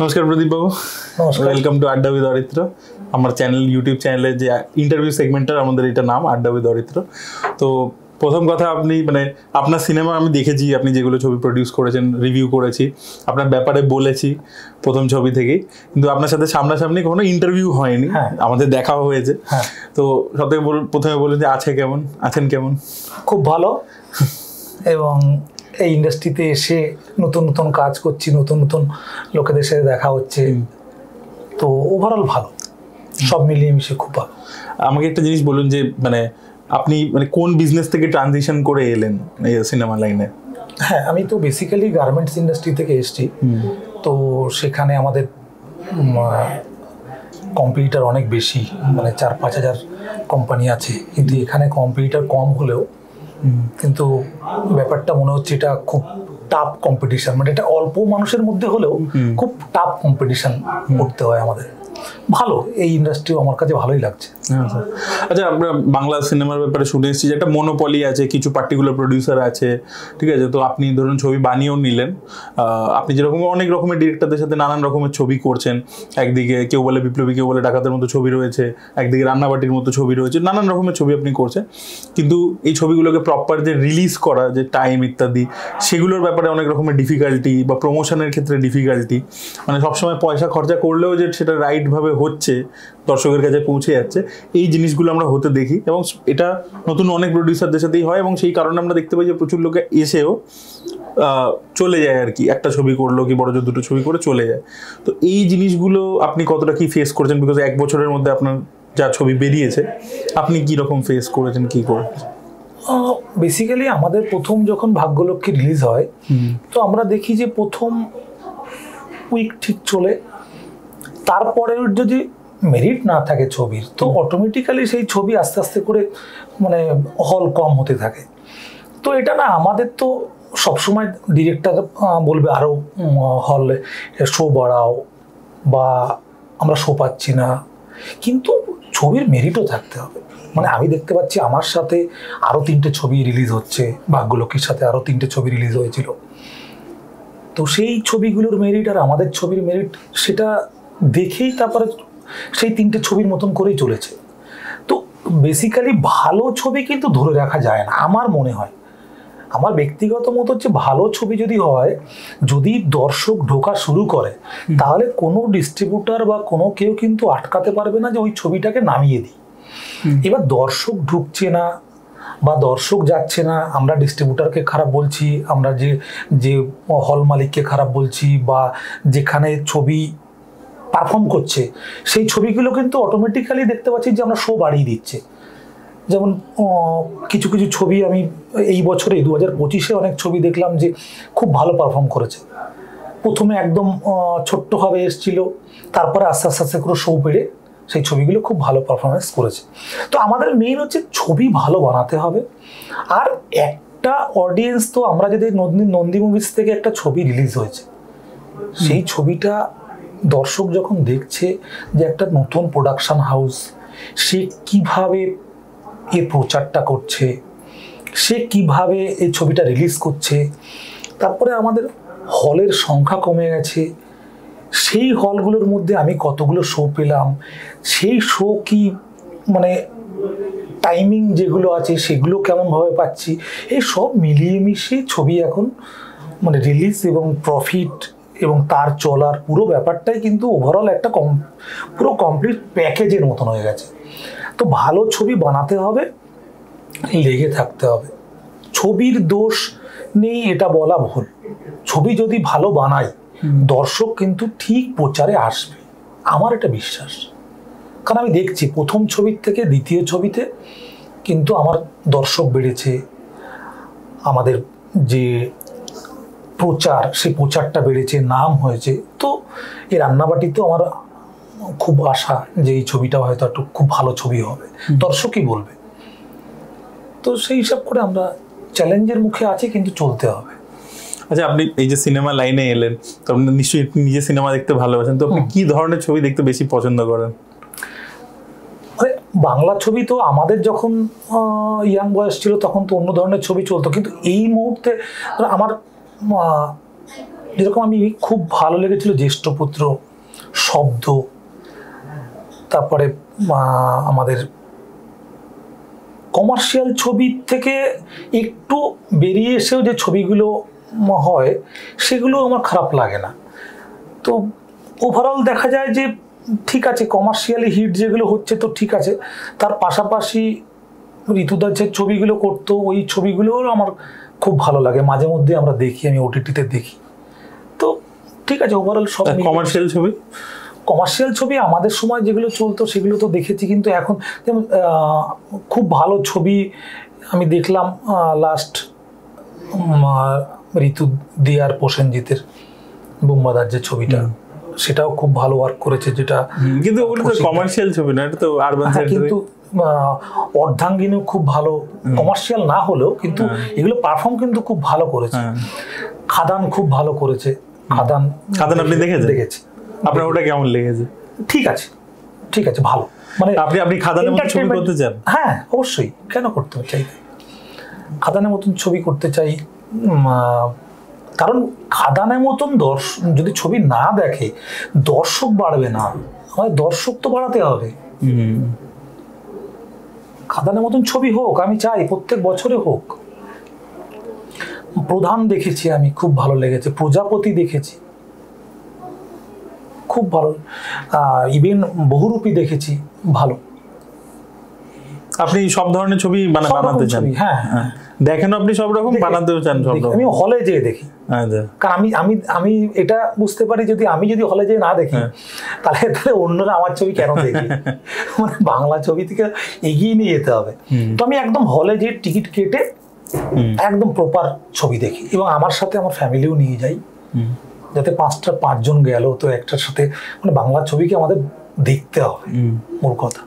নমস্কার প্রদীপ বাবু, welcome to আড্ডা with Aritra. আমার চ্যানেল, ইউটিউব চ্যানেলে যে ইন্টারভিউ সেগমেন্টটার আমাদের এটা নাম আড্ডা উইথ অরিত্র। তো প্রথম কথা, আপনি আপনার সিনেমা আমি দেখেছি, আপনি যেগুলো ছবি প্রডিউস করেছেন, রিভিউ করেছি, আপনার ব্যাপারে বলেছি প্রথম ছবি থেকেই, কিন্তু আপনার সাথে সামনাসামনি কোনো ইন্টারভিউ হয়নি, আমাদের দেখাও হয়েছে। তো সবথেকে প্রথমে বলুন যে আছেন কেমন? খুব ভালো, এবং এই ইন্ডাস্ট্রিতে এসে নতুন নতুন কাজ করছি, নতুন নতুন লোকেদের সাথে দেখা হচ্ছে, তো ওভারঅল ভালো, সব মিলিয়ে মিশে খুব ভালো। আমাকে একটা জিনিস বলুন যে আপনি কোন বিজনেস থেকে ট্রানজিশন করে এলেন এই সিনেমা লাইনে? হ্যাঁ, আমি তো বেসিক্যালি গার্মেন্টস ইন্ডাস্ট্রি থেকে এসেছি। তো সেখানে আমাদের কম্পিটিটার অনেক বেশি, 4-5 হাজার কোম্পানি আছে, কিন্তু এখানে কম্পিটিটার কম হলেও কিন্তু ব্যাপারটা মনে হচ্ছে এটা খুব টাফ কম্পিটিশন, এটা অল্প মানুষের মধ্যে হলেও খুব টাফ কম্পিটিশন করতে হয় আমাদের। ভালো, এই ইন্ডাস্ট্রিও আমার কাছে ভালোই লাগছে। আচ্ছা, আমরা বাংলা সিনেমার ব্যাপারে শুনে এসেছি যে একটা মনোপলি আছে, কিছু পার্টিকুলার প্রডিউসার আছে, ঠিক আছে? তো আপনি ধরুন ছবি বানিয়েও নিলেন, আপনি যেরকম অনেক রকমের ডিরেক্টরদের সাথে নানান রকমের ছবি করছেন, একদিকে কেউ বলে বিপ্লবী, কেউ বলে ডাকাতের মতো ছবি রয়েছে, একদিকে রান্নাবাটির মতো ছবি রয়েছে, নানান রকমের ছবি আপনি করছেন, কিন্তু এই ছবিগুলোকে প্রপার যে রিলিজ করা, যে টাইম ইত্যাদি, সেগুলোর ব্যাপারে অনেক রকমের ডিফিকাল্টি, বা প্রমোশনের ক্ষেত্রে ডিফিকাল্টি, সবসময় পয়সা খরচা করলেও যে সেটা রাইটভাবে হচ্ছে, দর্শকের কাছে পৌঁছে যাচ্ছে, এই জিনিসগুলো আমরা হতে দেখি, এবং এটা নতুন অনেক প্রডিউসারদের সাথেই হয়, এবং সেই কারণে আমরা দেখতে পাই যে প্রচুর লোকে এসেও চলে যায় আর কি, একটা ছবি করলো কি বড় জোর দুটো ছবি করে চলে যায়। তো এই জিনিসগুলো আপনি কতটা কি ফেস করেছেন? বিকজ 1 বছরের মধ্যে আপনার যা ছবি বেরিয়েছে, আপনি কি রকম ফেস করেছেন, কি করেছেন? বেসিক্যালি আমাদের প্রথম যখন ভাগ্যলক্ষ্মী রিলিজ হয়, তো আমরা দেখি যে প্রথম উইক ঠিক চলে, তারপরে যদি মেরিট না থাকে ছবির, তো অটোমেটিক্যালি সেই ছবি আস্তে আস্তে করে হল কম হতে থাকে। তো এটা না, আমাদের তো সবসময় ডিরেক্টর বলবে আরও হলে শো বাড়াও, বা আমরা শো পাচ্ছি না, কিন্তু ছবির মেরিটও থাকতে হবে। আমি দেখতে পাচ্ছি আমার সাথে আরও 3টে ছবি রিলিজ হচ্ছে, ভাগ্যলক্ষ্মীর সাথে আরও 3টে ছবি রিলিজ হয়েছিল, তো সেই ছবিগুলোর মেরিট আর আমাদের ছবির মেরিট, সেটা দেখেই তারপরে সেই 3টে ছবির মতন করেই চলেছে। তো বেসিক্যালি ভালো ছবি কিন্তু ধরে রাখা যায় না, আমার মনে হয়। আমার ব্যক্তিগত মত হচ্ছে, ভালো ছবি যদি হয়, যদি দর্শক ঢোকা শুরু করে, তাহলে কোনো ডিস্ট্রিবিউটার বা কোনো কেউ কিন্তু আটকাতে পারবে না যে ওই ছবিটাকে নামিয়ে দিই। এবার দর্শক ঢুকছে না বা দর্শক যাচ্ছে না, আমরা ডিস্ট্রিবিউটারকে খারাপ বলছি, আমরা যে হল মালিককে খারাপ বলছি, বা যেখানে ছবি পারফর্ম করছে সেই ছবিগুলো কিন্তু অটোমেটিক্যালি দেখতে পাচ্ছি যে আমরা শো বাড়িয়ে দিচ্ছে। যেমন কিছু কিছু ছবি আমি এই বছরে 2025-এ অনেক ছবি দেখলাম যে খুব ভালো পারফর্ম করেছে। প্রথমে একদম ছোট্টভাবে এসেছিল, তারপরে আস্তে আস্তে আস্তে করে শো বেড়ে সেই ছবিগুলো খুব ভালো পারফরমেন্স করেছে। তো আমাদের মেইন হচ্ছে ছবি ভালো বানাতে হবে। আর একটা অডিয়েন্স, তো আমরা যদি নন্দী মুভিজ থেকে একটা ছবি রিলিজ হয়েছে, সেই ছবিটা দর্শক যখন দেখছে যে একটা নতুন প্রোডাকশন হাউস, সে কিভাবে এর প্রচারটা করছে, সে কিভাবে এই ছবিটা রিলিজ করছে, তারপরে আমাদের হলের সংখ্যা কমে গেছে, সেই হলগুলোর মধ্যে আমি কতগুলো শো পেলাম, সেই শো কি টাইমিং যেগুলো আছে সেগুলো কেমনভাবে পাচ্ছি, এই সব মিলিয়ে মিশিয়ে ছবি এখন রিলিজ এবং প্রফিট এবং তার চলার পুরো ব্যাপারটাই কিন্তু ওভারঅল একটা পুরো কমপ্লিট প্যাকেজের মতন হয়ে গেছে। তো ভালো ছবি বানাতে হবে, লেগে থাকতে হবে। ছবির দোষ নেই এটা বলা ভুল, ছবি যদি ভালো বানাই, দর্শক কিন্তু ঠিক প্রচারে আসবে, আমার এটা বিশ্বাস। কারণ আমি দেখছি প্রথম ছবির থেকে দ্বিতীয় ছবিতে কিন্তু আমার দর্শক বেড়েছে, আমাদের যে প্রচার, সেই প্রচারটা বেড়েছে, নাম হয়েছে। তো এই রান্নাবাটি তো আমার খুব আশা যে এই ছবিটা হয়তো একটু খুব ভালো ছবি হবে, দর্শকই বলবে। তো সেই হিসাব করে আমরা চ্যালেঞ্জের মুখে আছি, কিন্তু চলতে হবে। আচ্ছা, আপনি এই যে সিনেমা লাইনে এলেন, তো আপনি নিশ্চয়ই নিজে সিনেমা দেখতে ভালোবাসেন, তো আপনি কি ধরনের ছবি দেখতে বেশি পছন্দ করেন? বাংলা ছবি তো আমাদের যখন ইয়াং বয়স ছিল তখন তো অন্য ধরনের ছবি চলতো, কিন্তু এই মুহূর্তে আমার যেরকম আমি খুব ভালো লেগেছিল জ্যেষ্ঠপুত্র, শব্দ, তারপরে আমাদের কমার্শিয়াল ছবি থেকে একটু বেরিয়ে এসেও যে ছবিগুলো হয় সেগুলো আমার খারাপ লাগে না। তো ওভারঅল দেখা যায় যে ঠিক আছে, কমার্শিয়ালি হিট যেগুলো হচ্ছে তো ঠিক আছে, তার পাশাপাশি ঋতুদার যে ছবিগুলো করতো ওই ছবিগুলোও আমার খুব ভালো লাগে, মাঝে মধ্যে আমরা দেখি, আমি ওটিটিতে দেখি। তো ঠিক আছে, ওভারঅল সব কমার্শিয়াল ছবি আমাদের সময় যেগুলো চলতো সেগুলো তো দেখেছি, কিন্তু এখন যেমন খুব ভালো ছবি আমি দেখলাম লাস্ট ঋতু দি আর প্রসেনজিতের বুম্বাদার যে ছবিটা, সেটাও খুব ভালো ওয়ার্ক করেছে, যেটা কিন্তু ওগুলো তো কমার্শিয়াল ছবি না, এটা তো আরবান সেন্টারে। কিন্তু অর্ধাঙ্গিনীও খুব ভালো, কমার্শিয়াল না হলেও কিন্তু এগুলো পারফর্ম কিন্তু খুব ভালো করেছে। খাদান খুব ভালো করেছে। খাদান আপনি দেখেছেন? দেখেছি। আপনার ওটা কেমন লেগেছে? ঠিক আছে, ঠিক আছে, ভালো। মানে আপনি খাদানের মতো ছবি করতে চান? হ্যাঁ, অবশ্যই, কেন করতে চাই, খাদানের মতন ছবি করতে চাই। কারণ খাদানের মতন যদি ছবি না দেখে দর্শক বাড়বে না, আমাদের দর্শক তো বাড়াতে হবে। খাদানের মতন ছবি হোক, আমি চাই প্রত্যেক বছরে হোক। প্রধান দেখেছি আমি, খুব ভালো লেগেছে। প্রজাপতি দেখেছি, খুব ভালো। ইভেন বহুরূপী দেখেছি, ভালো। আপনি সব ধরনের ছবি বানাতে চান? হ্যাঁ, দেখেন আপনি সব রকম, বানাতেও চান সব রকম? আমি হলে যেয়ে দেখি, কারণ আমি এটা বুঝতে পারি, আমি যদি হলে যেয়ে না দেখি তাহলে অন্যরা আমার ছবি কেন দেখি। মানে বাংলা ছবি থেকে এগিয়ে নিয়ে যেতে হবে। তো আমি একদম হলে যেয়ে টিকিট কেটে একদম প্রপার ছবি দেখি, এবং আমার সাথে আমার ফ্যামিলিও নিয়ে যাই, যাতে 5জন গেল তো একটার সাথে, মানে বাংলা ছবিকে আমাদের দেখতে হবে, মূল কথা।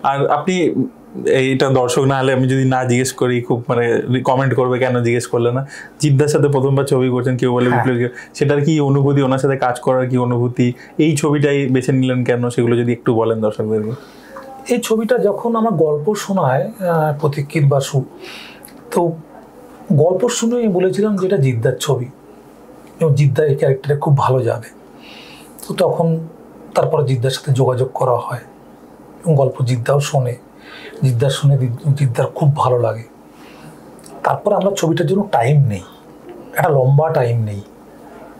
আর আপনি এইটা দর্শক না হলে আমি যদি না জিজ্ঞেস করি, খুব মানে কমেন্ট করবে কেন জিজ্ঞেস করলে না, জিদ্দার সাথে প্রথমবার ছবি করছেন, কেউ বলে বিপ্লবী, সেটার কি অনুভূতি, ওনার সাথে কাজ করার কি অনুভূতি, এই ছবিটাই বেছে নিলেন কেন, সেগুলো যদি একটু বলেন দর্শকদেরকে। এই ছবিটা যখন আমার গল্প শোনায় প্রতীক্ষিত বাসু, তো গল্প শুনে আমি বলেছিলাম যে এটা জিদ্দার ছবি এবং জিদ্দা এই ক্যারেক্টারে খুব ভালো যাবে। তো তখন তারপরে জিদ্দার সাথে যোগাযোগ করা হয় এবং গল্প জিদ্দাও শোনে, জিদ্দার খুব ভালো লাগে। তারপরে আমরা ছবিটার জন্য টাইম নেই, একটা লম্বা টাইম নেই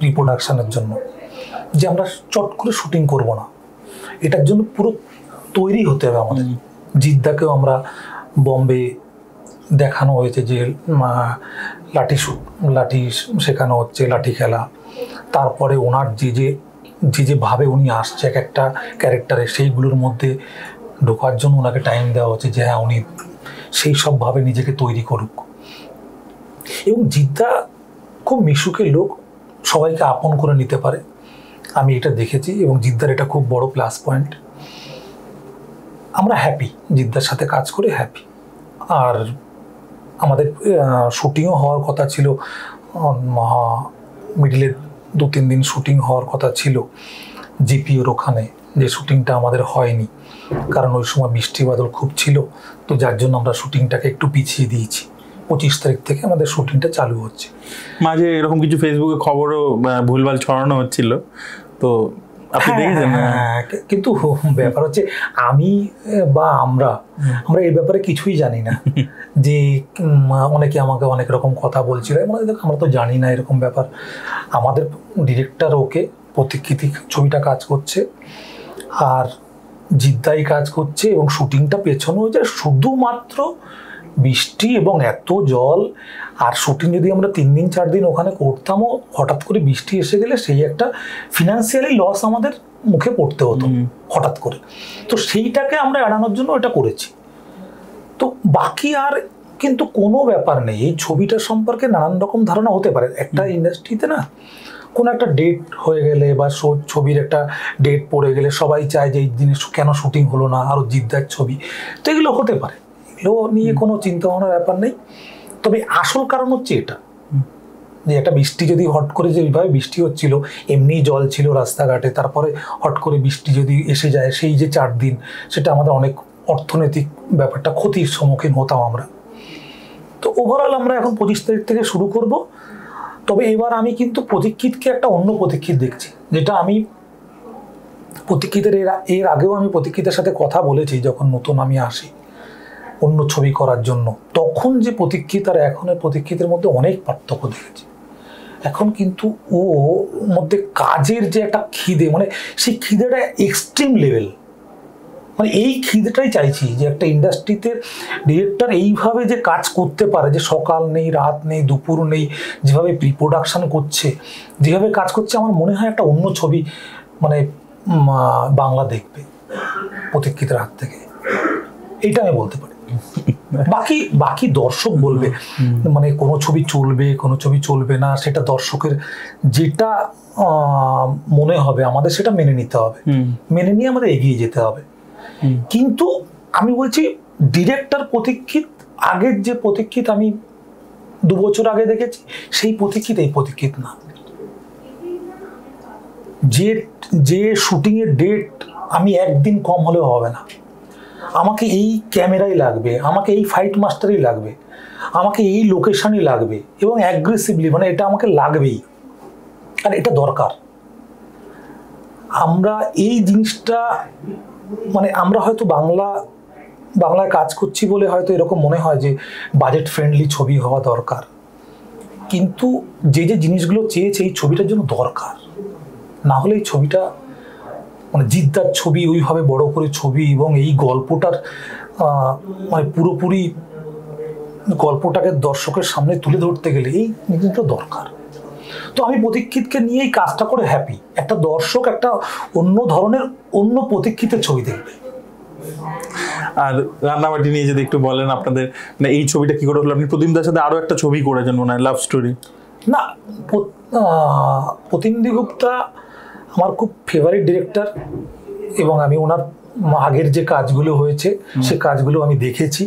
রিপ্রোডাকশানের জন্য, যে আমরা চট করে শুটিং করব না, এটার জন্য পুরো তৈরি হতে হবে আমাদের। জিদ্দাকেও আমরা বম্বে দেখানো হয়েছে যে লাঠি শেখানো হচ্ছে, লাঠি খেলা, তারপরে ওনার যে ভাবে উনি আসছে এক একটা ক্যারেক্টারে, সেইগুলোর মধ্যে ঢোকার জন্য ওনাকে টাইম দেওয়া হচ্ছে, যে হ্যাঁ উনি সেই সবভাবে নিজেকে তৈরি করুক। এবং জিদ্দা খুব মিশুকের লোক, সবাইকে আপন করে নিতে পারে, আমি এটা দেখেছি, এবং জিদ্দার এটা খুব বড় প্লাস পয়েন্ট। আমরা হ্যাপি, জিদ্দার সাথে কাজ করে হ্যাপি। আর আমাদের শুটিংও হওয়ার কথা ছিল, মিডিলে 2-3 দিন শুটিং হওয়ার কথা ছিল জিপিওর ওখানে, যে শুটিংটা আমাদের হয়নি, কারণ ওই সময় বৃষ্টি বাদল খুব ছিল। তো যার জন্য আমরা শুটিংটাকে একটু পিছিয়ে দিয়েছি, 25 তারিখ থেকে আমাদের শুটিংটা চালু হচ্ছে। মাঝে এরকম কিছু ফেসবুকে খবরও ভুলভাল ছড়ানো হচ্ছিল, তো আপনি দেখেছেন? কিন্তু ব্যাপার হচ্ছে আমি বা আমরা এই ব্যাপারে কিছুই জানি না, যে অনেকে আমাকে অনেক রকম কথা বলছিল, আমরা তো জানি না এরকম ব্যাপার। আমাদের ডিরেক্টর ওকে প্রতীক্ষিত ছবিটা কাজ করছে, আর জিদ্দাই কাজ করছে, এবং শুটিংটা পেছনো হয়েছে শুধুমাত্র বৃষ্টি এবং এত জল। আর শুটিং যদি আমরা 3 দিন 4 দিন ওখানে করতামও, হঠাৎ করে বৃষ্টি এসে গেলে সেই একটা ফিনান্সিয়ালি লস আমাদের মুখে পড়তে হতো হঠাৎ করে। তো সেইটাকে আমরা এড়ানোর জন্য এটা করেছি। তো বাকি আর কিন্তু কোনো ব্যাপার নেই। এই ছবিটা সম্পর্কে নানান রকম ধারণা হতে পারে একটা ইন্ডাস্ট্রিতে, না কোনো একটা ডেট হয়ে গেলে বা ছবির একটা ডেট পড়ে গেলে সবাই চায় যে এই জিনিস কেন শুটিং হলো না, আরও জিদ্দার ছবি, তো এগুলো হতে পারে, এগুলো নিয়ে কোনো চিন্তা ভাবনার ব্যাপার নেই। তবে আসল কারণ হচ্ছে এটা, যে একটা বৃষ্টি যদি হট করে, যে এইভাবে বৃষ্টি হচ্ছিল, এমনি জল ছিল রাস্তাঘাটে, তারপরে হট করে বৃষ্টি যদি এসে যায়, সেই যে 4 দিন, সেটা আমাদের অনেক অর্থনৈতিক ব্যাপারটা ক্ষতির সম্মুখীন হতাম আমরা। তো ওভারঅল আমরা এখন 25 তারিখ থেকে শুরু করব, তবে এবার আমি কিন্তু প্রতীক্ষিতকে একটা অন্য প্রতীক্ষিত দেখছি, যেটা আমি প্রতীক্ষিতের এর আগেও আমি প্রতীক্ষিতের সাথে কথা বলেছি যখন নতুন আমি আসি অন্য ছবি করার জন্য, তখন যে প্রতীক্ষিত আর এখনের প্রতীক্ষিতের মধ্যে অনেক পার্থক্য দেখেছি। এখন কিন্তু ওর মধ্যে কাজের যে একটা খিদে, মানে সেই খিদেটা এক্সট্রিম লেভেল, মানে এই খিদেটাই চাইছি যে একটা ইন্ডাস্ট্রিতে ডিরেক্টর এইভাবে যে কাজ করতে পারে, যে সকাল নেই, রাত নেই, দুপুর নেই, যেভাবে প্রি প্রোডাকশন করছে, যেভাবে কাজ করছে, আমার মনে হয় একটা অন্য ছবি মানে বাংলা দেখবে প্রতীক্ষিতের হাত থেকে, এইটা আমি বলতে পারি। বাকি বাকি দর্শক বলবে, মানে কোনো ছবি চলবে কোনো ছবি চলবে না, সেটা দর্শকের যেটা মনে হবে আমাদের সেটা মেনে নিতে হবে, মেনে নিয়ে আমাদের এগিয়ে যেতে হবে। কিন্তু আমি বলছি ডিরেক্টর প্রতীক্ষিত, আগের যে প্রতীক্ষিত আমি 2 বছর আগে দেখেছি সেই প্রতীক্ষিত এই প্রতীক্ষিত না। যে শুটিংয়ের ডেট আমি একদিন কম হলেও হবে না, আমাকে এই ক্যামেরাই লাগবে, আমাকে এই ফাইট মাস্টারই লাগবে, আমাকে এই লোকেশনই লাগবে, এবং অ্যাগ্রেসিভলি, মানে এটা আমাকে লাগবেই, আর এটা দরকার। আমরা এই জিনিসটা, মানে আমরা হয়তো বাংলায় কাজ করছি বলে হয়তো এরকম মনে হয় যে বাজেট ফ্রেন্ডলি ছবি হওয়া দরকার, কিন্তু যে জিনিসগুলো চেয়েছে এই ছবিটার জন্য দরকার, না হলে এই ছবিটা মানে জিদ্দার ছবি, ওইভাবে বড় করে ছবি, এবং এই গল্পটার মানে পুরোপুরি গল্পটাকে দর্শকের সামনে তুলে ধরতে গেলে এই জিনিসটা দরকার। তো আমি প্রতীক্ষিতকে নিয়েই কাজটা করে হ্যাপি, একটা দর্শক একটা অন্য ধরনের অন্য প্রতীক্ষিতের ছবি দেখবে। আর রান্নাবাটি নিয়ে যদি একটু বলেন আপনাদের, মানে এই ছবিটা কি করে হলো? আপনি প্রতিমদার সাথে আরো একটা ছবি করেছেন মনে হয়, লাভ স্টোরি। না, প্রতিমদি গুপ্তা আমার খুব ফেভারিট ডিরেক্টর, এবং আমি ওনার আগের যে কাজগুলো হয়েছে সে কাজগুলো আমি দেখেছি।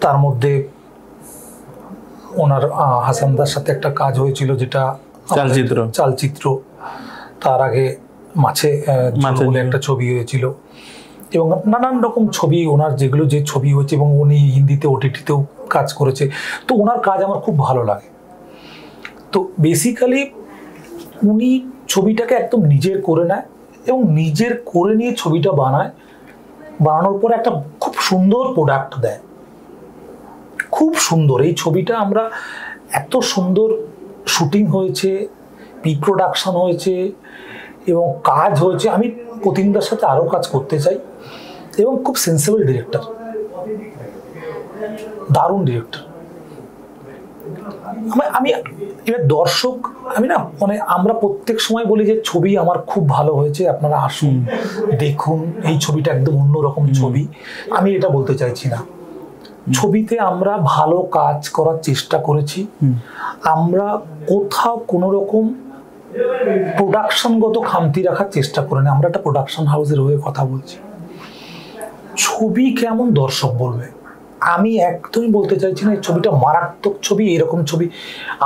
তার মধ্যে ওনার হাসানদার সাথে একটা কাজ হয়েছিল যেটা চালচিত্র, তার আগে মাছে বলে একটা ছবি হয়েছিল, এবং নানান রকম ছবি ওনার যে ছবি হয়েছে, এবং উনি হিন্দিতে ওটিটিতেও কাজ করেছে। তো ওনার কাজ আমার খুব ভালো লাগে। তো বেসিক্যালি উনি ছবিটাকে একদম নিজের করে নেয়, এবং নিজের করে নিয়ে ছবিটা বানানোর পরে একটা খুব সুন্দর প্রোডাক্ট দেয়, খুব সুন্দর। এই ছবিটা আমরা এত সুন্দর শুটিং হয়েছে, প্রি প্রোডাকশন হয়েছে, এবং কাজ হয়েছে। আমি প্রতিমদার সাথে আরও কাজ করতে চাই, এবং খুব সেন্সিবল ডিরেক্টর, দারুণ ডিরেক্টর। আমি এবার দর্শক, আমি না মানে আমরা প্রত্যেক সময় বলি যে ছবি আমার খুব ভালো হয়েছে, আপনারা আসুন দেখুন, এই ছবিটা একদম অন্যরকম ছবি। আমি এটা বলতে চাইছি না। ছবিতে আমরা ভালো কাজ করার চেষ্টা করেছি, আমরা কোথাও কোনো রকম প্রোডাকশনগত খামতি রাখার চেষ্টা করিনি। আমরা একটা প্রোডাকশন হাউসের হয়ে কথা বলছি। ছবি কেমন দর্শক বলবে, আমি একদমই বলতে চাইছি না এই ছবিটা মারাত্মক ছবি, এরকম ছবি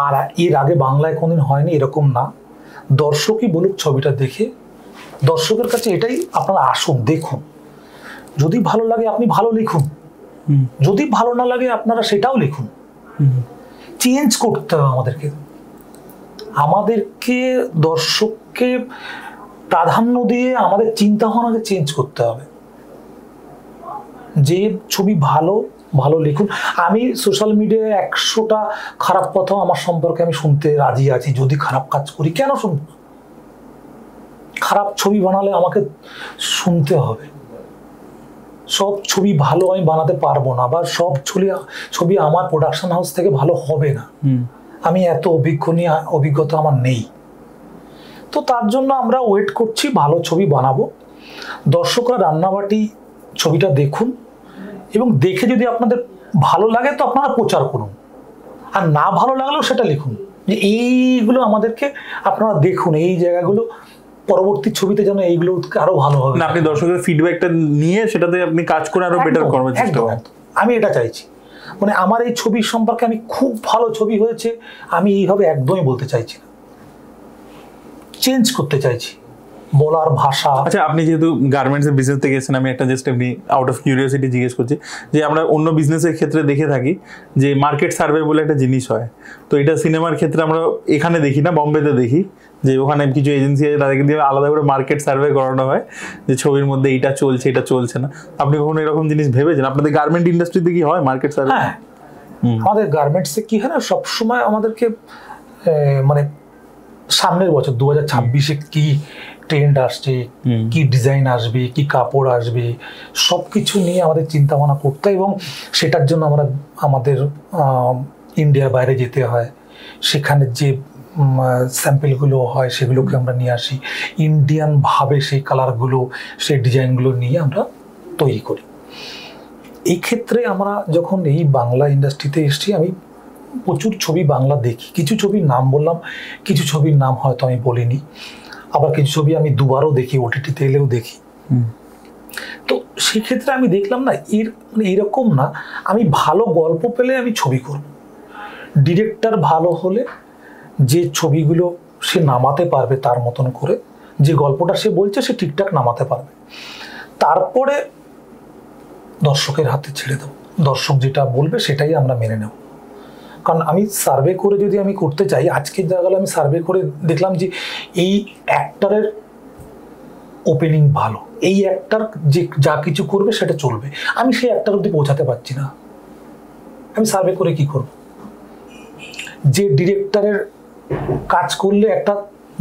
আর এর আগে বাংলায় কোনদিন হয়নি, এরকম না। দর্শকই বলুক ছবিটা দেখে, দর্শকের কাছে এটাই, আপনারা আসুন দেখুন, যদি ভালো লাগে আপনি ভালো লিখুন, যদি ভালো না লাগে আপনারা সেটাও লিখুন। চেঞ্জ করতে হবে আমাদেরকে দর্শককে প্রাধান্য দিয়ে আমাদের চিন্তা ভাবনাকে চেঞ্জ করতে হবে। যে ছবি ভালো লিখুন। আমি সোশ্যাল মিডিয়ায় 100টা খারাপ কথাও আমার সম্পর্কে আমি শুনতে রাজি আছি, যদি খারাপ কাজ করি কেন শুনব না? খারাপ ছবি বানালে আমাকে শুনতে হবে। সব ছবি ভালো আমি বানাতে পারবো না, বা সব ছবি আমার প্রোডাকশন হাউস থেকে ভালো হবে না। আমি এত অভিজ্ঞতা আমার নেই। তো তার জন্য আমরা ওয়েট করছি, ভালো ছবি বানাবো। দর্শকরা রান্নাবাটি ছবিটা দেখুন, এবং দেখে যদি আপনাদের ভালো লাগে তো আপনারা প্রচার করুন, আর না ভালো লাগলেও সেটা লিখুন যে এইগুলো আমাদেরকে আপনারা দেখুন, এই জায়গাগুলো পরবর্তী ছবিতে যেন এইগুলো আরো ভালো হবে। আপনি দর্শকের ফিডব্যাকটা নিয়ে সেটাতে আপনি কাজ করে আরো বেটার করবেন চেষ্টা করুন। আমি এটা চাইছি, মানে আমার এই ছবির সম্পর্কে আমি খুব ভালো ছবি হয়েছে আমি এইভাবে একদমই বলতে চাইছি না, চেঞ্জ করতে চাইছি। বলার ভাষা। আচ্ছা, আপনি যেহেতু গার্মেন্টস এর বিজনেস থেকে এসেছেন, আমি একটা জাস্ট এমনি আউট অফ কিউরিওসিটি জিজ্ঞেস করছি যে আমরা অন্য বিজনেসের ক্ষেত্রে দেখে থাকি যে মার্কেট সার্ভে বলে একটা জিনিস হয়, তো এটা সিনেমার ক্ষেত্রে আমরা এখানে দেখি না, বম্বেতে দেখি যে ওখানে কিছু এজেন্সি আছে তাদেরকে দিয়ে আলাদা করে মার্কেট সার্ভে করানো হয় যে ছবির মধ্যে এটা চলছে এটা চলছে না। আপনি কখনো এরকম জিনিস ভেবেছেন? আপনাদের গার্মেন্ট ইন্ডাস্ট্রিতে কি হয় মার্কেট সার্ভে? হ্যাঁ, আমাদের গার্মেন্টসে কি হয় না, সবসময় আমাদেরকে মানে সামনের বছর 2026-এ কি ট্রেন্ড আসছে, কি ডিজাইন আসবে, কি কাপড় আসবে, সব কিছু নিয়ে আমাদের চিন্তা ভাবনা করতে হয় এবং সেটার জন্য আমাদের ইন্ডিয়ার বাইরে যেতে হয়। সেখানে যে স্যাম্পেলগুলো হয় সেগুলোকে আমরা নিয়ে আসি, ইন্ডিয়ানভাবে সেই কালারগুলো সেই ডিজাইনগুলো নিয়ে আমরা তৈরি করি। এই ক্ষেত্রে আমরা যখন এই বাংলা ইন্ডাস্ট্রিতে এসেছি, আমি প্রচুর ছবি বাংলা দেখি। কিছু ছবির নাম বললাম, কিছু ছবির নাম হয়তো আমি বলিনি, আবার কিছু ছবি আমি দুবারও দেখি, ওটিটিতে এলেও দেখি। তো সেক্ষেত্রে আমি দেখলাম না এইরকম না, আমি ভালো গল্প পেলে আমি ছবি করব, ডিরেক্টর ভালো হলে যে ছবিগুলো সে নামাতে পারবে তার মতন করে, যে গল্পটা সে বলছে সে ঠিকঠাক নামাতে পারবে, তারপরে দর্শকের হাতে ছেড়ে দেবো। দর্শক যেটা বলবে সেটাই আমরা মেনে নেব। কারণ আমি সার্ভে করে যদি আমি করতে চাই, আজকের জায়গায় আমি সার্ভে করে দেখলাম যে এই অ্যাক্টরের ওপেনিং ভালো, এই অ্যাক্টর যে যা কিছু করবে সেটা চলবে, আমি সেই অ্যাক্টর অবধি পৌঁছাতে পারছি না, আমি সার্ভে করে কি করব? যে ডিরেক্টরের কাজ করলে একটা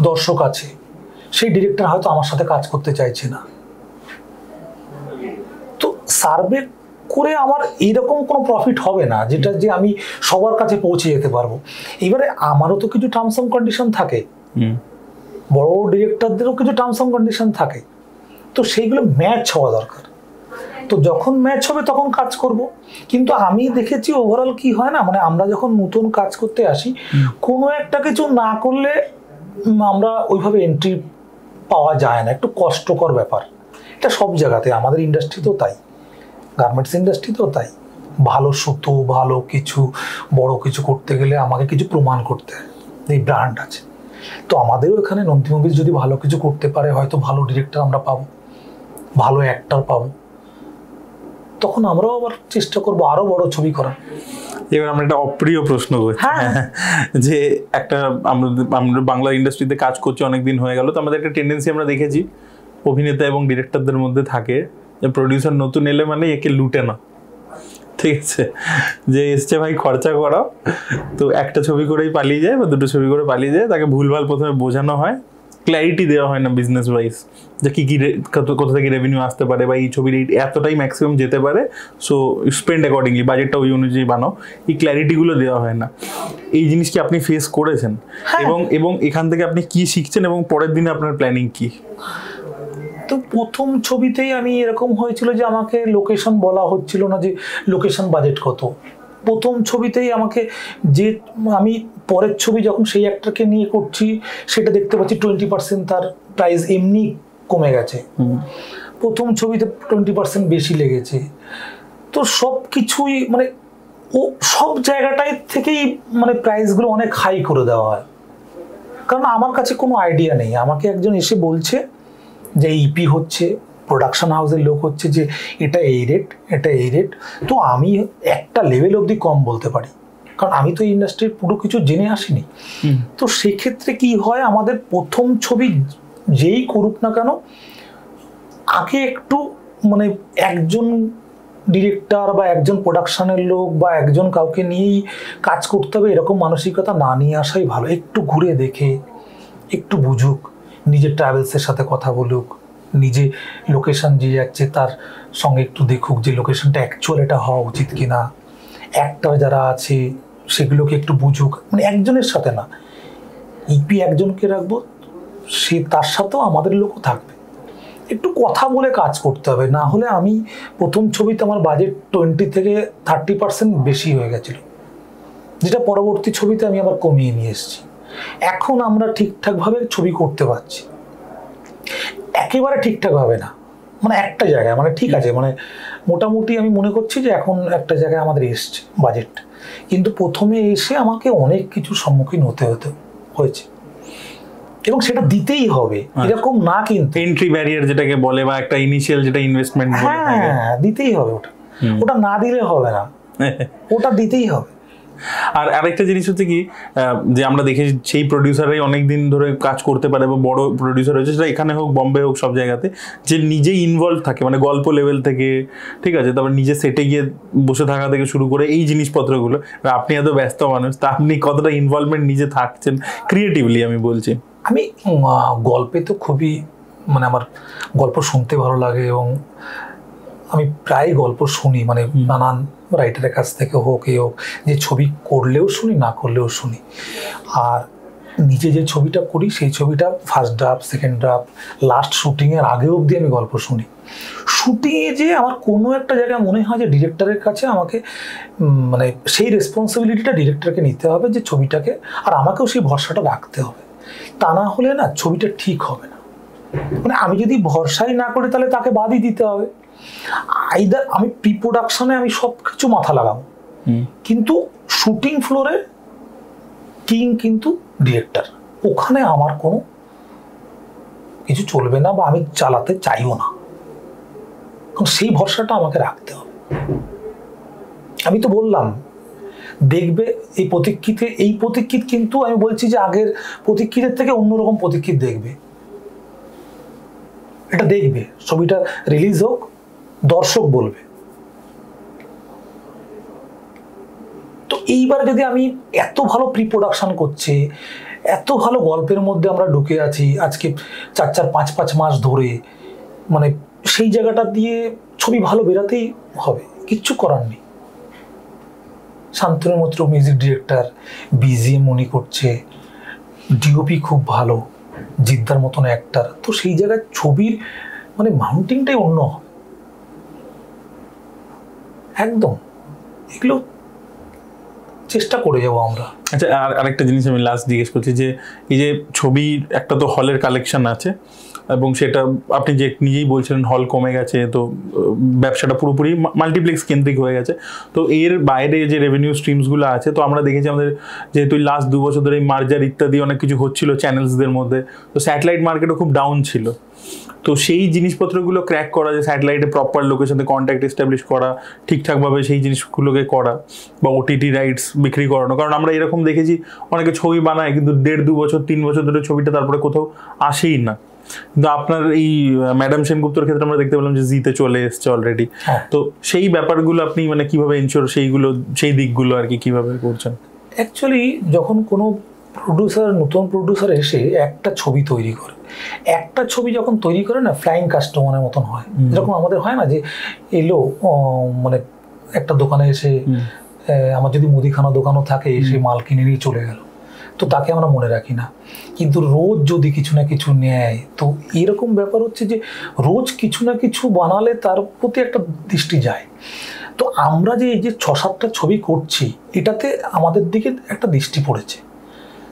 দর্শক আছে, সেই ডিরেক্টর হয়তো আমার সাথে কাজ করতে চাইছে না। তো সার্ভে করে আমার এইরকম কোনো প্রফিট হবে না যেটা যে আমি সবার কাছে পৌঁছে যেতে পারবো। এবারে আমারও তো কিছু টার্মস অ্যান্ড কন্ডিশন থাকে, বড় বড় ডিরেক্টরদেরও কিছু টার্মস অ্যান্ড কন্ডিশন থাকে, তো সেইগুলো ম্যাচ হওয়া দরকার। তো যখন ম্যাচ হবে তখন কাজ করব। কিন্তু আমি দেখেছি ওভারঅল কি হয় না, মানে আমরা যখন নতুন কাজ করতে আসি, কোনো একটা কিছু না করলে আমরা ওইভাবে এন্ট্রি পাওয়া যায় না, একটু কষ্টকর ব্যাপার। এটা সব জায়গাতে, আমাদের ইন্ডাস্ট্রিতেও তাই, গার্মেন্টস ইন্ডাস্ট্রিতেও তাই। ভালো সুতো, ভালো কিছু বড় কিছু করতে গেলে আমাকে কিছু প্রমাণ করতে হয়, এই ব্র্যান্ড আছে। তো আমাদেরও এখানে নন্দী মুভিজ যদি ভালো কিছু করতে পারে, হয়তো ভালো ডিরেক্টর আমরা পাবো, ভালো অ্যাক্টর পাবো, তখন আমরাও আবার চেষ্টা করবো আরো বড় ছবি করার। এবার আমরা একটা অপ্রিয় প্রশ্ন করছি, যে একটা আমরা বাংলা ইন্ডাস্ট্রিতে কাজ করছি অনেকদিন হয়ে গেল, তো আমাদের একটা টেন্ডেন্সি আমরা দেখেছি অভিনেতা এবং ডিরেক্টরদের মধ্যে থাকে যে প্রডিউসার নতুন এলে মানে একে লুটে না, ঠিক আছে, যে এসছে ভাই খরচা করাও, তো একটা ছবি করেই পালিয়ে যায় বা দুটো ছবি করে পালিয়ে যায়, তাকে ভুলভাল প্রথমে বোঝানো হয়, ক্ল্যারিটি দেওয়া হয় না বিজনেস ওয়াইজ যে কী কী কোথা থেকে রেভিনিউ আসতে পারে বা এই ছবির এতটাই ম্যাক্সিমাম যেতে পারে, সো স্পেন্ড অ্যাকর্ডিংলি, বাজেটটা ওই অনুযায়ী বানাও, এই ক্ল্যারিটিগুলো দেওয়া হয় না। এই জিনিস কি আপনি ফেস করেছেন? এবং এখান থেকে আপনি কি শিখছেন এবং পরের দিনে আপনার প্ল্যানিং কি? তো প্রথম ছবিতেই আমি এরকম হয়েছিল যে আমাকে লোকেশন বলা হচ্ছিল না যে লোকেশন বাজেট কত। প্রথম ছবিতেই আমাকে, যে আমি পরের ছবি যখন সেই অ্যাক্টরকে নিয়ে করছি সেটা দেখতে পাচ্ছি 20% তার প্রাইস এমনি কমে গেছে, প্রথম ছবিতে 20% বেশি লেগেছে। তো সব কিছুই মানে ও সব জায়গাটাই থেকেই মানে প্রাইসগুলো অনেক হাই করে দেওয়া হয়, কারণ আমার কাছে কোনো আইডিয়া নেই। আমাকে একজন এসে বলছে যে ইপি হচ্ছে, প্রোডাকশন হাউসের লোক হচ্ছে যে এটা এই রেট, এটা এই রেট, তো আমি একটা লেভেল অবধি কম বলতে পারি, কারণ আমি তো এই ইন্ডাস্ট্রির পুরো কিছু জেনে আসিনি। তো সেক্ষেত্রে কি হয়, আমাদের প্রথম ছবি যেই করুক না কেন, আগে একটু মানে একজন ডিরেক্টর বা একজন প্রোডাকশনের লোক বা একজন কাউকে নিয়েই কাজ করতে হবে এরকম মানসিকতা না নিয়ে আসাই ভালো। একটু ঘুরে দেখে, একটু বুঝুক, নিজের ট্রাভেলসের সাথে কথা বলুক, নিজে লোকেশন যে যাচ্ছে তার সঙ্গে একটু দেখুক যে লোকেশনটা অ্যাকচুয়াল এটা হওয়া উচিত কিনা, অ্যাক্টর যারা আছে সেগুলোকে একটু বুঝুক, মানে একজনের সাথে না, ইপি একজনকে রাখবো, সে তার সাথেও আমাদের লোকও থাকবে, একটু কথা বলে কাজ করতে হবে। না হলে আমি প্রথম ছবিতে আমার বাজেট 20 থেকে 30% বেশি হয়ে গেছিল, যেটা পরবর্তী ছবিতে আমি আবার কমিয়ে নিয়ে এসেছি। এখন আমরা ঠিকঠাকভাবে ছবি করতে পারছি, একেবারে ঠিকঠাকভাবে না, মানে একটা জায়গায় মানে ঠিক আছে, মানে মোটামুটি আমি মনে করছি যে এখন একটা জায়গায় আমাদের এসছে বাজেট, কিন্তু প্রথমে এসে আমাকে অনেক কিছু সম্মুখীন হতে হয়েছে। এবং সেটা দিতেই হবে, এরকম না কিন্তু এন্ট্রি ব্যারিয়ার যেটাকে বলে বা একটা ইনিশিয়াল যেটা ইনভেস্টমেন্ট বলে থাকে, হ্যাঁ দিতেই হবে, ওটা না দিলে হবে না, ওটা দিতেই হবে। আর আরেকটা জিনিস হচ্ছে কি, যে আমরা দেখেছি সেই প্রডিউসাররাই অনেকদিন ধরে কাজ করতে পারে বা বড় প্রডিউসার হয়েছে, সেটা এখানে হোক বম্বে হোক সব জায়গাতে, যে নিজেই ইনভলভ থাকে, মানে গল্প লেভেল থেকে, ঠিক আছে, তারপর নিজে সেটে গিয়ে বসে থাকা থেকে শুরু করে এই জিনিসপত্রগুলো। আপনি এত ব্যস্ত মানুষ, তা আপনি কতটা ইনভলভমেন্ট নিজে থাকছেন ক্রিয়েটিভলি আমি বলছি? আমি গল্পে তো খুবই, মানে আমার গল্প শুনতে ভালো লাগে এবং আমি প্রায় গল্প শুনি, মানে নানান রাইটারের কাছ থেকে হোক এ হোক, যে ছবি করলেও শুনি না করলেও শুনি। আর নিজে যে ছবিটা করি সেই ছবিটা first draft, second draft, last শুটিংয়ের আগে অবধি আমি গল্প শুনি। শুটিংয়ে যে আমার কোনো একটা জায়গায় মনে হয় যে ডিরেক্টরের কাছে আমাকে মানে সেই রেসপন্সিবিলিটিটা ডিরেক্টরকে নিতে হবে যে ছবিটাকে, আর আমাকেও সেই ভরসাটা রাখতে হবে, তা না হলে না ছবিটা ঠিক হবে না। মানে আমি যদি ভরসাই না করি তাহলে তাকে বাদই দিতে হবে। আইদার আমি প্রি প্রোডাকশনে আমি সব কিছু মাথা লাগাবো, কিন্তু শুটিং ফ্লোরে কিং কিন্তু ডিরেক্টর, ওখানে আমার কোনো কিছু চলবে না বা আমি চালাতে চাইও না, কারণ সেই ভরসাটা আমাকে রাখতে হবে। আমি তো বললাম দেখবে এই প্রতীক্ষিতে, এই প্রতীক্ষিত কিন্তু আমি বলছি যে আগের প্রতীক্ষিতের থেকে অন্যরকম প্রতীক্ষিত দেখবে, এটা দেখবে, ছবিটা রিলিজ হোক, দর্শক বলবে। তো এইবার যদি আমি এত ভালো প্রি প্রোডাকশন করছি, এত ভালো গল্পের মধ্যে আমরা ঢুকে আছি আজকে 4-5 মাস ধরে, মানে সেই জায়গাটা দিয়ে ছবি ভালো বেরাতেই হবে, কিচ্ছু করার নেই। Shantanu Moitra music director, BGM উনি করছে, ডিওপি খুব ভালো, জিদ্দার মতন অ্যাক্টার, তো সেই জায়গায় ছবির মানে মাউন্টিংটাই অন্য হবে একদম। এগুলো চেষ্টা করে যাবো আমরা। আচ্ছা, আর আরেকটা জিনিস আমি লাস্ট জিজ্ঞেস করছি, যে এই যে ছবির একটা তো হলের কালেকশন আছে, এবং সেটা আপনি যে নিজেই বলছিলেন হল কমে গেছে, তো ব্যবসাটা পুরোপুরি মাল্টিপ্লেক্স কেন্দ্রিক হয়ে গেছে, তো এর বাইরে যে রেভিনিউ স্ট্রিমসগুলো আছে, তো আমরা দেখেছি আমাদের যেহেতু লাস্ট 2 বছর ধরে মার্জার ইত্যাদি অনেক কিছু হচ্ছিল চ্যানেলসদের মধ্যে, তো স্যাটেলাইট মার্কেটও খুব ডাউন ছিল। তো সেই জিনিসপত্রগুলো ক্র্যাক করা, যে স্যাটেলাইটে প্রপার লোকেশনে কন্ট্যাক্ট এস্টাবলিশ করা, ঠিকঠাকভাবে সেই জিনিসগুলোকে করা, বা ওটিটি রাইটস বিক্রি করানো। কারণ আমরা এরকম দেখেছি অনেকে ছবি বানায় কিন্তু 1.5-2 বছর 3 বছর ধরে ছবিটা তারপরে কোথাও আসেই না। কিন্তু আপনার এই ম্যাডাম সেনগুপ্তর ক্ষেত্রে আমরা দেখতে পেলাম যে জিতে চলে এসছে অলরেডি। তো সেই ব্যাপারগুলো আপনি মানে কিভাবে এনশিওর, সেইগুলো সেই দিকগুলো আর কি কিভাবে করছেন? অ্যাকচুয়ালি যখন কোনো প্রডিউসার, নতুন প্রডিউসার এসে একটা ছবি তৈরি করে, একটা ছবি যখন তৈরি করে না, ফ্লাইং কাস্টমারের মতন হয়। যেরকম আমাদের হয় না যে এলো মানে একটা দোকানে এসে, আমার যদি মুদিখানা দোকানও থাকে, এসে মাল কিনে নিয়ে চলে গেল, তো তাকে আমরা মনে রাখি না। কিন্তু রোজ যদি কিছু না কিছু নেয়, তো এরকম ব্যাপার হচ্ছে যে রোজ কিছু না কিছু বানালে তার প্রতি একটা দৃষ্টি যায়। তো আমরা যে এই যে 6-7টা ছবি করছি, এটাতে আমাদের দিকে একটা দৃষ্টি পড়েছে।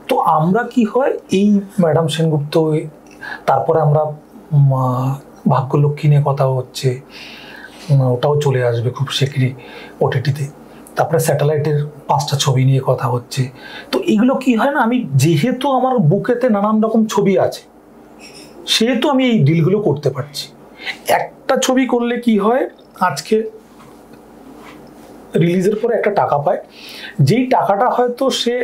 তো আমরা কি হয়, এই ম্যাডাম সেনগুপ্ত, তারপরে আমরা ভাগ্যলক্ষ্মী নিয়ে কথা হচ্ছে, ওটাও চলে আসবে খুব শীঘ্রই ওটিটিতে। তারপরে স্যাটেলাইটের 5টা ছবি নিয়ে কথা হচ্ছে। তো এগুলো কি হয় না, আমি যেহেতু আমার বুকেতে নানান রকম ছবি আছে, সেহেতু আমি এই ডিলগুলো করতে পারছি। একটা ছবি করলে কি হয়, আজকে রিলিজের পরে একটা টাকা পায়, যেই টাকাটা হয়তো সে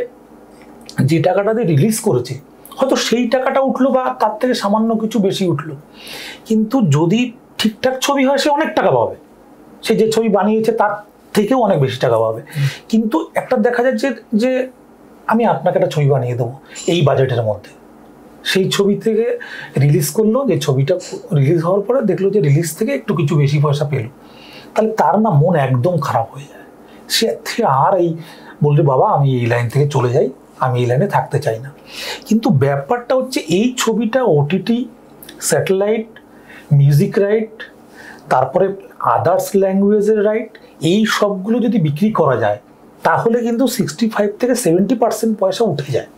যে টাকাটা দিয়ে রিলিজ করেছে, হয়তো সেই টাকাটা উঠলো বা তার থেকে সামান্য কিছু বেশি উঠলো, কিন্তু যদি ঠিকঠাক ছবি হয় সে অনেক টাকা পাবে, সে যে ছবি বানিয়েছে তার থেকেও অনেক বেশি টাকা পাবে। কিন্তু একটা দেখা যাচ্ছে যে আমি আপনাকে একটা ছবি বানিয়ে দেবো এই বাজেটের মধ্যে, সেই ছবি থেকে রিলিজ করলো, যে ছবিটা রিলিজ হওয়ার পরে দেখলো যে রিলিজ থেকে একটু কিছু বেশি পয়সা পেলো, তাহলে তার না মন একদম খারাপ হয়ে যায়। সে আর এই বললে বাবা আমি এই লাইন থেকে চলে যাই, আমি এই লাইনে থাকতে চাই না। কিন্তু ব্যাপারটা হচ্ছে এই ছবিটা ওটিটি, স্যাটেলাইট, মিউজিক রাইট, তারপরে আদার্স ল্যাঙ্গুয়েজের রাইট, এই সবগুলো যদি বিক্রি করা যায়, তাহলে কিন্তু 65 থেকে 70% পয়সা উঠে যায়।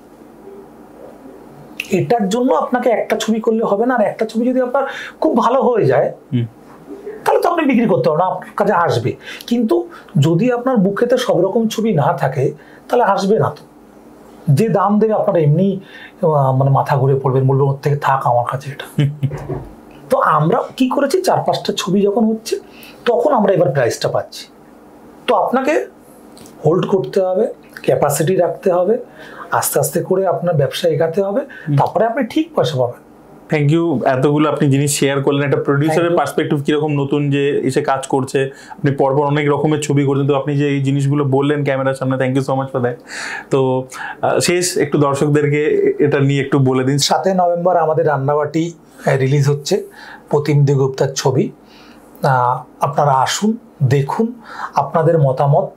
এটার জন্য আপনাকে একটা ছবি করলে হবে না, আর একটা ছবি যদি আপনার খুব ভালো হয়ে যায়, তাহলে তো আপনি বিক্রি করতে পারবেন, আপনার কাছে আসবে। কিন্তু যদি আপনার বুকেতে সব রকম ছবি না থাকে, তাহলে আসবে না। তো যে দাম দেবে আপনারা এমনি মানে মাথা ঘুরে পড়বেন, বলবেন ওর থেকে থাক আমার কাছে এটা। তো আমরা কি করেছি, 4-5টা ছবি যখন হচ্ছে তখন আমরা এবার প্রাইসটা পাচ্ছি। তো আপনাকে হোল্ড করতে হবে, ক্যাপাসিটি রাখতে হবে, আস্তে আস্তে করে আপনার ব্যবসা এগাতে হবে, তারপরে আপনি ঠিক পয়সা পাবেন। থ্যাংক ইউ, এতগুলো আপনি জিনিস শেয়ার করলেন। একটা প্রডিউসারের পার্সপেক্টিভ কিরকম নতুন যে এসে কাজ করছে, আপনি পরপর অনেক রকমের ছবি করছেন, তো আপনি যে এই জিনিসগুলো বললেন ক্যামেরার সামনে, thank you so much for that. তো শেষ একটু দর্শকদেরকে এটা নিয়ে একটু বলে দিন। 7 নভেম্বর আমাদের রান্নাবাটি রিলিজ হচ্ছে, প্রতিম দেগুপ্তার ছবি। আপনারা আসুন, দেখুন, আপনাদের মতামত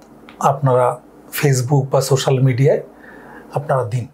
আপনারা ফেসবুক বা সোশ্যাল মিডিয়ায় আপনারা দিন।